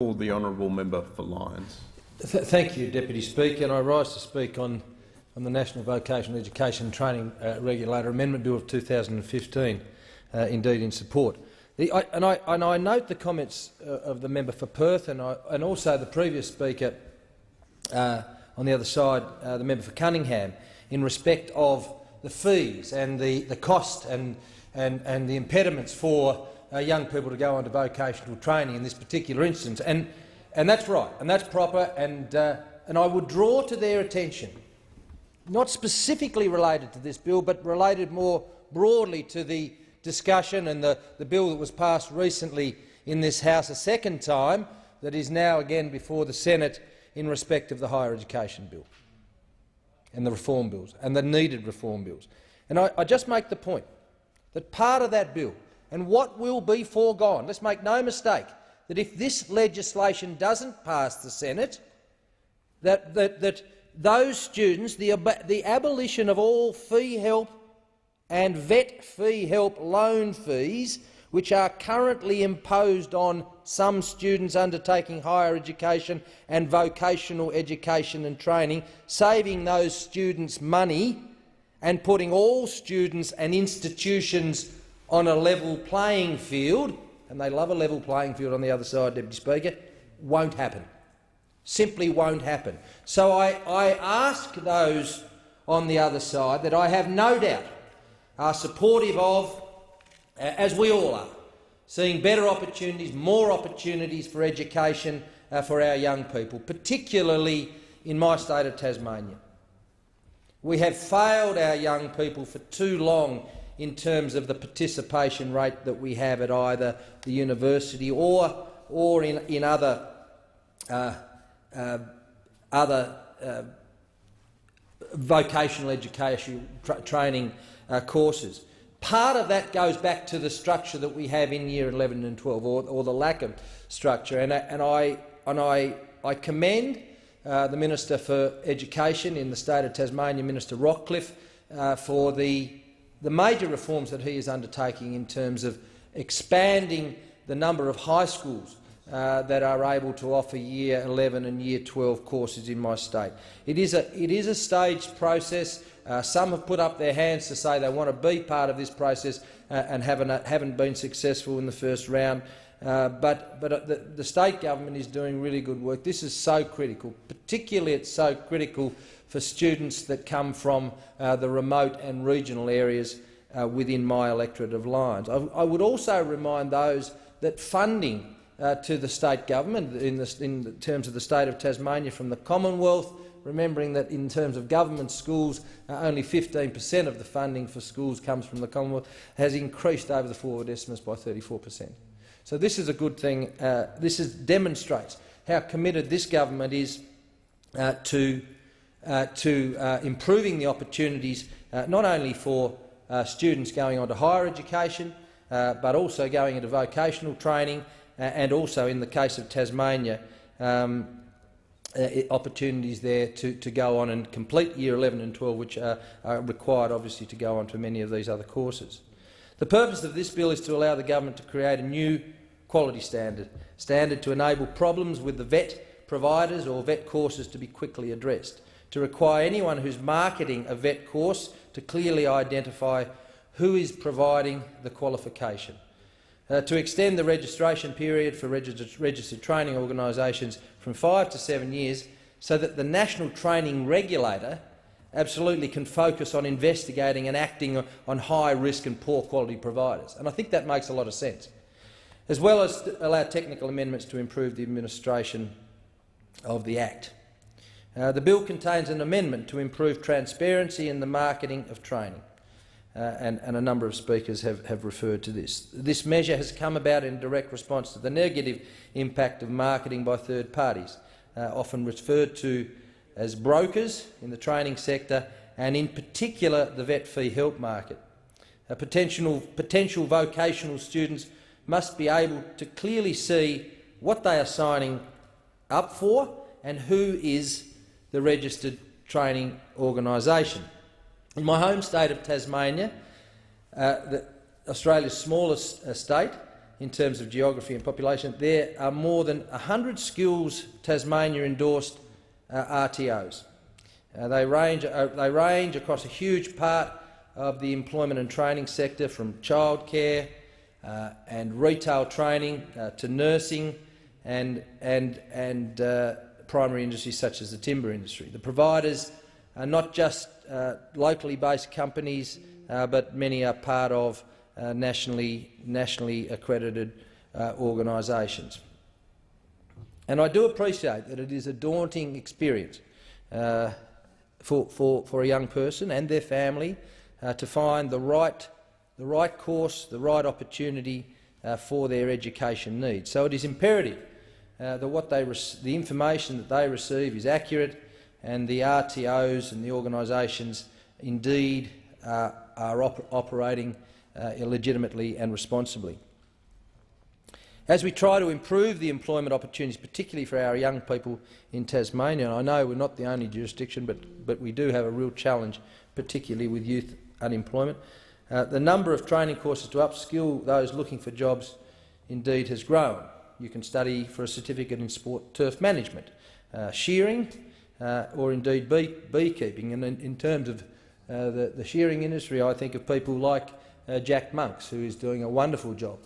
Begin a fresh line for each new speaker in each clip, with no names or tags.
Call the honourable member for Lyons.
Thank you, Deputy Speaker. And I rise to speak on the National Vocational Education and Training Regulator Amendment Bill of 2015, indeed in support. I note the comments of the member for Perth and also the previous speaker on the other side, the member for Cunningham, in respect of the fees and the cost and the impediments for young people to go on to vocational training in this particular instance. And that's right, and that's proper, and I would draw to their attention, not specifically related to this bill, but related more broadly to the discussion and the bill that was passed recently in this House a second time, that is now again before the Senate in respect of the higher education bill and the reform bills and the needed reform bills. And I just make the point that part of that bill and what will be foregone, let's make no mistake, that if this legislation doesn't pass the Senate, that those students, the abolition of all fee help and vet fee help loan fees, which are currently imposed on some students undertaking higher education and vocational education and training, saving those students money and putting all students and institutions on a level playing field, and they love a level playing field on the other side, Deputy Speaker, won't happen. Simply won't happen. So I ask those on the other side that I have no doubt are supportive of, as we all are, seeing better opportunities, more opportunities for education for our young people, particularly in my state of Tasmania. We have failed our young people for too long in terms of the participation rate that we have at either the university or in other vocational education training courses. Part of that goes back to the structure that we have in Year 11 and 12, or the lack of structure. And I commend the Minister for Education in the state of Tasmania, Minister Rockcliffe, for the major reforms that he is undertaking in terms of expanding the number of high schools that are able to offer Year 11 and Year 12 courses in my state. It is a staged process. Some have put up their hands to say they want to be part of this process and haven't been successful in the first round. But the state government is doing really good work. This is so critical. Particularly, it's so critical for students that come from the remote and regional areas within my electorate of Lyons. I would also remind those that funding to the state government in terms of the state of Tasmania from the Commonwealth, remembering that in terms of government schools, only 15% of the funding for schools comes from the Commonwealth, has increased over the forward estimates by 34%. So this is a good thing. This demonstrates how committed this government is to improving the opportunities not only for students going on to higher education, but also going into vocational training, and also in the case of Tasmania, opportunities there to go on and complete Year 11 and 12, which are required obviously to go on to many of these other courses. The purpose of this bill is to allow the government to create a new quality standard to enable problems with the vet providers or vet courses to be quickly addressed, to require anyone who's marketing a vet course to clearly identify who is providing the qualification, to extend the registration period for registered training organisations from 5 to 7 years so that the National Training Regulator absolutely can focus on investigating and acting on high-risk and poor-quality providers. And I think that makes a lot of sense, as well as allow technical amendments to improve the administration of the Act. The bill contains an amendment to improve transparency in the marketing of training, and a number of speakers have referred to this. This measure has come about in direct response to the negative impact of marketing by third parties, often referred to as brokers in the training sector, and in particular the vet fee help market. Potential vocational students must be able to clearly see what they are signing up for and who is the registered training organisation. In my home state of Tasmania, Australia's smallest state, in terms of geography and population. There are more than 100 Skills Tasmania endorsed RTOs. They range across a huge part of the employment and training sector, from childcare and retail training to nursing and primary industries such as the timber industry. The providers are not just locally based companies, but many are part of nationally accredited organisations. And I do appreciate that it is a daunting experience for a young person and their family to find the right course, the right opportunity for their education needs. So it is imperative that the information that they receive is accurate, and the RTOs and the organisations indeed are operating legitimately and responsibly. As we try to improve the employment opportunities, particularly for our young people in Tasmania, and I know we're not the only jurisdiction, but we do have a real challenge, particularly with youth unemployment, the number of training courses to upskill those looking for jobs indeed has grown. You can study for a certificate in sport turf management, shearing, or indeed beekeeping. And in terms of the shearing industry, I think of people like Jack Monks, who is doing a wonderful job,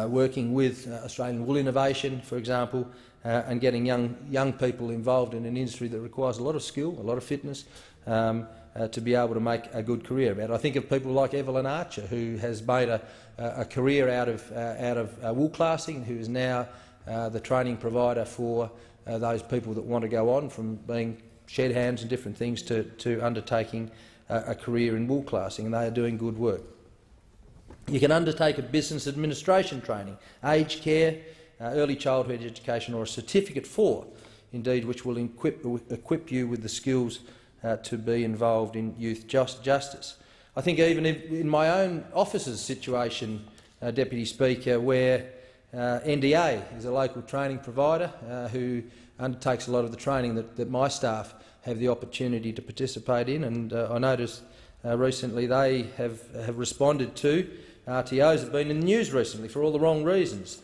working with Australian Wool Innovation, for example, and getting young people involved in an industry that requires a lot of skill, a lot of fitness, to be able to make a good career about it. I think of people like Evelyn Archer, who has made a career out of wool classing, who is now the training provider for those people that want to go on from being shed hands and different things to undertaking a career in wool classing, and they are doing good work. You can undertake a business administration training, aged care, early childhood education, or a certificate for, indeed, which will equip you with the skills to be involved in youth justice. I think even in my own office's situation, Deputy Speaker, where NDA is a local training provider who undertakes a lot of the training that my staff have the opportunity to participate in, and I noticed recently they have responded to RTOs have been in the news recently for all the wrong reasons.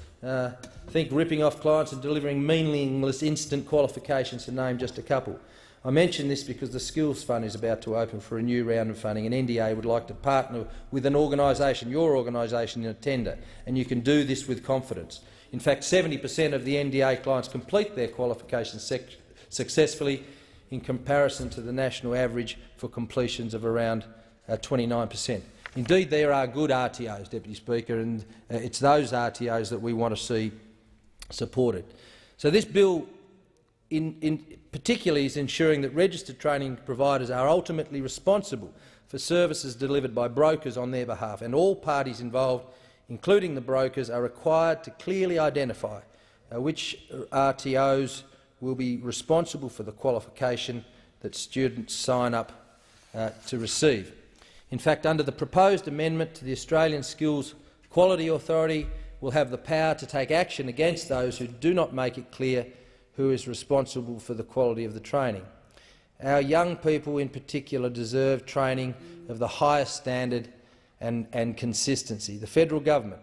Think ripping off clients and delivering meaningless instant qualifications, to name just a couple. I mention this because the Skills Fund is about to open for a new round of funding, and NDA would like to partner with an organisation, your organisation, in a tender, and you can do this with confidence. In fact, 70% of the NDA clients complete their qualifications successfully, in comparison to the national average for completions of around 29%. Indeed, there are good RTOs, Deputy Speaker, and it's those RTOs that we want to see supported. So this bill particularly is ensuring that registered training providers are ultimately responsible for services delivered by brokers on their behalf, and all parties involved, including the brokers, are required to clearly identify which RTOs will be responsible for the qualification that students sign up to receive. In fact, under the proposed amendment to the Australian Skills Quality Authority, will have the power to take action against those who do not make it clear who is responsible for the quality of the training. Our young people in particular deserve training of the highest standard and consistency. The federal government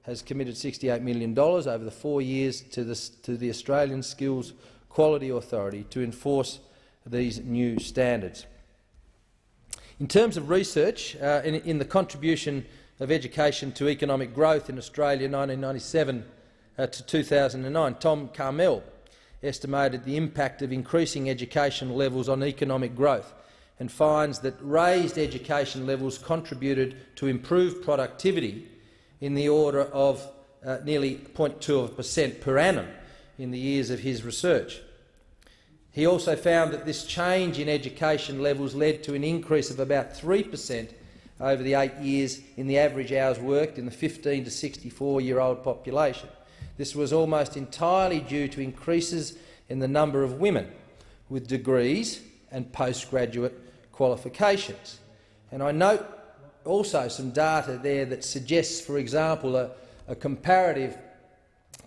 has committed $68 million over the 4 years to the Australian Skills Quality Authority to enforce these new standards. In terms of research, in the contribution of education to economic growth in Australia 1997 to 2009, Tom Carmel estimated the impact of increasing education levels on economic growth, and finds that raised education levels contributed to improved productivity in the order of nearly 0.2% per annum in the years of his research. He also found that this change in education levels led to an increase of about 3% over the 8 years in the average hours worked in the 15 to 64-year-old population. This was almost entirely due to increases in the number of women with degrees and postgraduate qualifications. And I note also some data there that suggests, for example, a comparative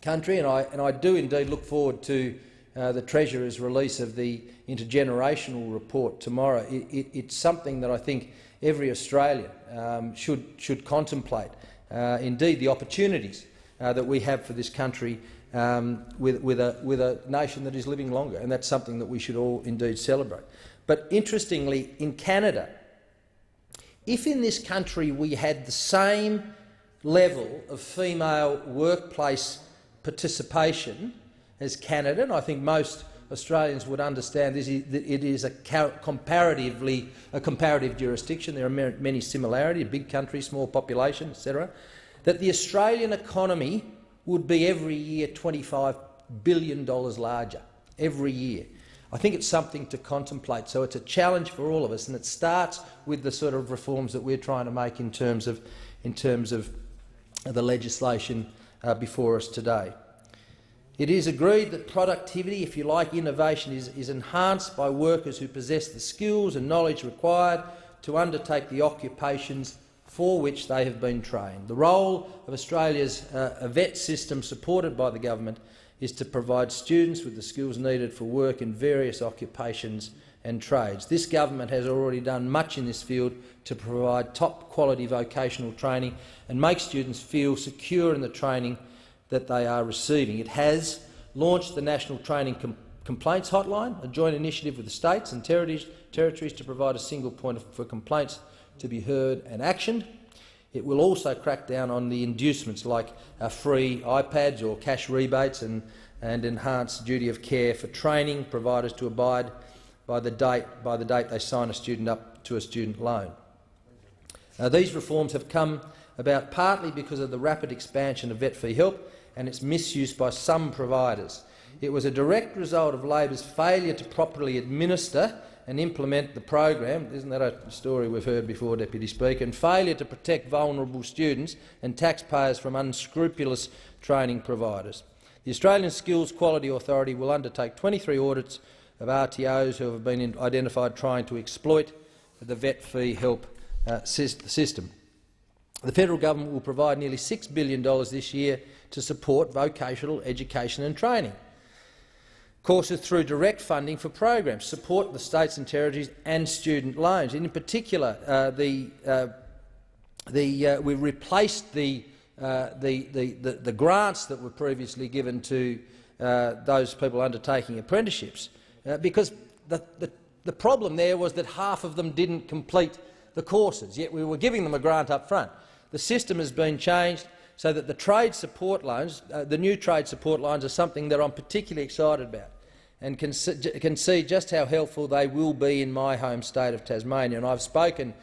country, and I do indeed look forward to the Treasurer's release of the intergenerational report tomorrow. It's something that I think every Australian should contemplate, indeed the opportunities that we have for this country with a nation that is living longer, and that's something that we should all indeed celebrate. But interestingly, in Canada, if in this country we had the same level of female workplace participation as Canada, and I think most Australians would understand this, that it is a comparative jurisdiction. There are many similarities, a big country, small population, etc., that the Australian economy would be every year $25 billion larger, every year. I think it's something to contemplate. So it's a challenge for all of us, and it starts with the sort of reforms that we're trying to make in terms of the legislation before us today. It is agreed that productivity, if you like, innovation, is enhanced by workers who possess the skills and knowledge required to undertake the occupations for which they have been trained. The role of Australia's VET system, supported by the government, is to provide students with the skills needed for work in various occupations and trades. This government has already done much in this field to provide top-quality vocational training and make students feel secure in the training that they are receiving. It has launched the National Training Complaints Hotline, a joint initiative with the states and territories to provide a single point for complaints to be heard and actioned. It will also crack down on the inducements like free iPads or cash rebates and enhance duty of care for training providers to abide by the date they sign a student up to a student loan. These reforms have come about partly because of the rapid expansion of vet fee help and its misuse by some providers. It was a direct result of Labor's failure to properly administer and implement the program, isn't that a story we've heard before, Deputy Speaker, and failure to protect vulnerable students and taxpayers from unscrupulous training providers. The Australian Skills Quality Authority will undertake 23 audits of RTOs who have been identified trying to exploit the vet fee help system. The federal government will provide nearly $6 billion this year to support vocational education and training courses through direct funding for programs, support the states and territories and student loans. In particular, we replaced the grants that were previously given to those people undertaking apprenticeships because the problem there was that half of them didn't complete the courses, yet we were giving them a grant up front. The system has been changed so that the trade support loans, the new trade support loans, are something that I'm particularly excited about and can see just how helpful they will be in my home state of Tasmania. And I've spoken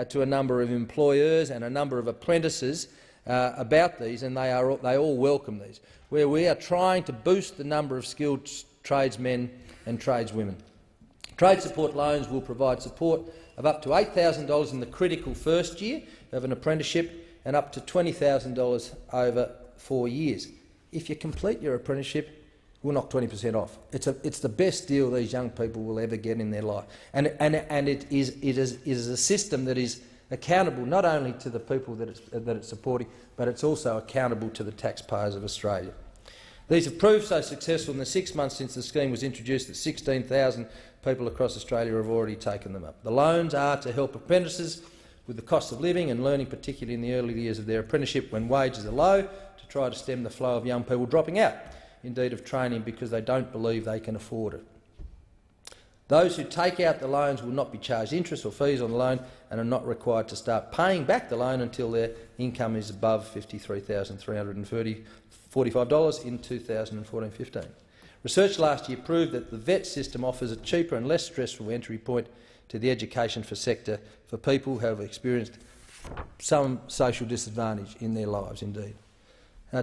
to a number of employers and a number of apprentices about these, and they all welcome these, where we are trying to boost the number of skilled tradesmen and tradeswomen. Trade support loans will provide support of up to $8,000 in the critical first year of an apprenticeship and up to $20,000 over 4 years. If you complete your apprenticeship, we'll knock 20% off. It's the best deal these young people will ever get in their life, and it is a system that is accountable not only to the people that it's supporting, but it's also accountable to the taxpayers of Australia. These have proved so successful in the 6 months since the scheme was introduced that 16,000 people across Australia have already taken them up. The loans are to help apprentices with the cost of living and learning, particularly in the early years of their apprenticeship when wages are low, to try to stem the flow of young people dropping out, indeed of training, because they don't believe they can afford it. Those who take out the loans will not be charged interest or fees on the loan and are not required to start paying back the loan until their income is above $53,345 in 2014-15. Research last year proved that the VET system offers a cheaper and less stressful entry point to the education sector for people who have experienced some social disadvantage in their lives, indeed.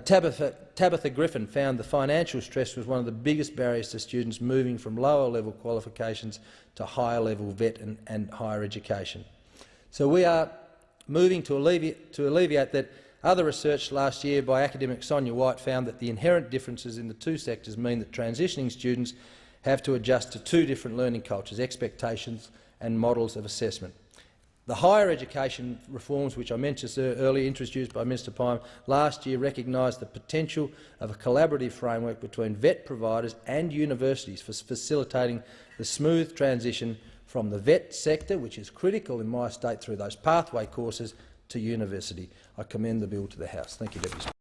Tabitha Griffin found the financial stress was one of the biggest barriers to students moving from lower-level qualifications to higher-level VET and higher education. So we are moving to alleviate that. Other research last year by academic Sonia White found that the inherent differences in the two sectors mean that transitioning students have to adjust to two different learning cultures, expectations and models of assessment. The higher education reforms, which I mentioned earlier, introduced by Mr Pyne last year, recognised the potential of a collaborative framework between VET providers and universities for facilitating the smooth transition from the VET sector, which is critical in my state through those pathway courses, to university. I commend the bill to the House. Thank you, Deputy Speaker.